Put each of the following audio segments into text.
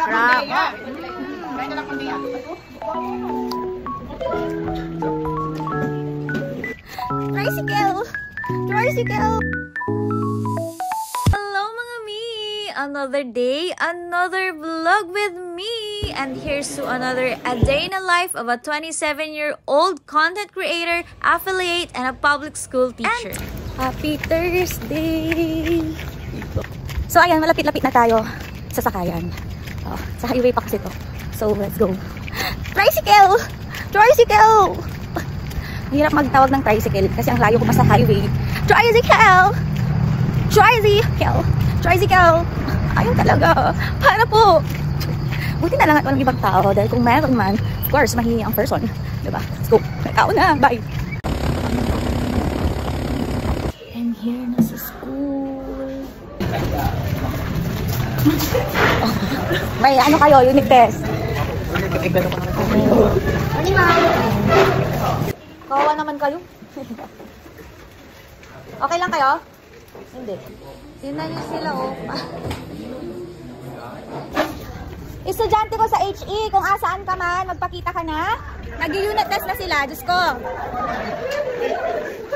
Sarap. Tricycle! Tricycle! Hello mga mi! Another day, another vlog with me! And here's to another a day in the life of a 27-year-old content creator, affiliate, and a public school teacher. And happy Thursday! So ayan, malapit-lapit na tayo sa sakayan. Sa highway pa kasi to. So let's go. Tricycle! Tricycle! Mahirap magtawag ng tricycle kasi ang layo ko pa sa highway. Tricycle! Tricycle! Tricycle! Ayun talaga. Para po. Buti na lang at walang ibang tao dahil kung meron man, of course, mahingi ang person. Diba? Let's go. Tao na. Bye! And here na sa school. May ano kayo? Unit test. Kawawa naman kayo. Okay lang kayo? Hindi. Tingnan nyo sila, oh. Estudyante ko sa HE, kung asaan ka man, magpakita ka na. Nag-unit test na sila, Diyos ko.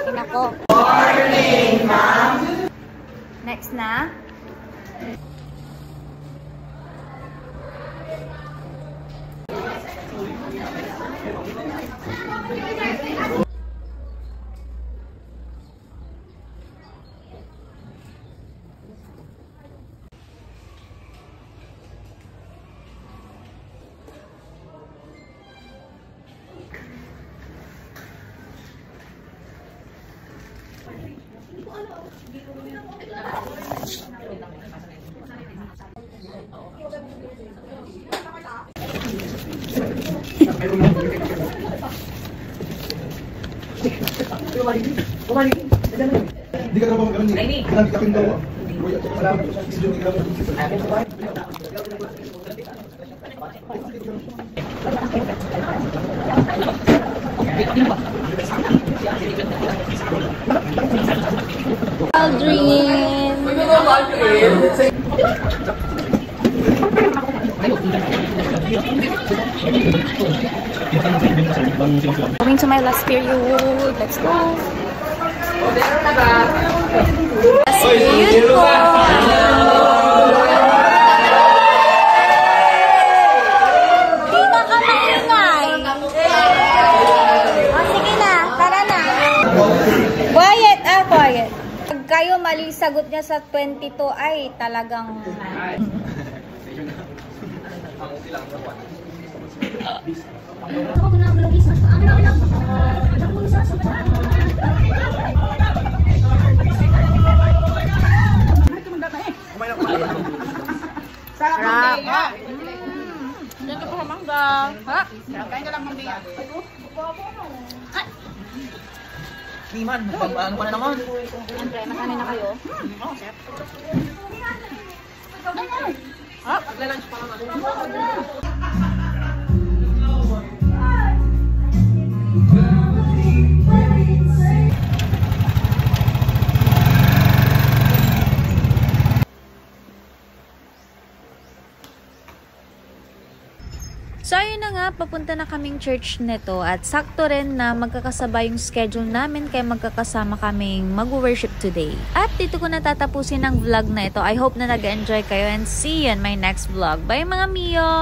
Tingnan ko. Morning, ma'am. Next na. Hindi ka na ba magkaroon niya? Nagkapin daw. Aldrin! Going to my last period. Let's go. Last period po. Di na ka maingay. O sige na, tara na. Quiet, quiet. Pag kayo mali sagot niya sa 22 ay talagang... Sarap. Dito po mangga. Ha? Kain ka lang mangga. Liman, ano ka na naman? Siyempre, makanin na kayo. Oo, chef. Ha? Magla-lunch pa naman. So ayun na nga, papunta na kaming church nito at sakto rin na magkakasabay yung schedule namin kaya magkakasama kaming mag-worship today. At dito ko natatapusin ang vlog na ito. I hope na nag-enjoy kayo and see you in my next vlog. Bye mga Mio!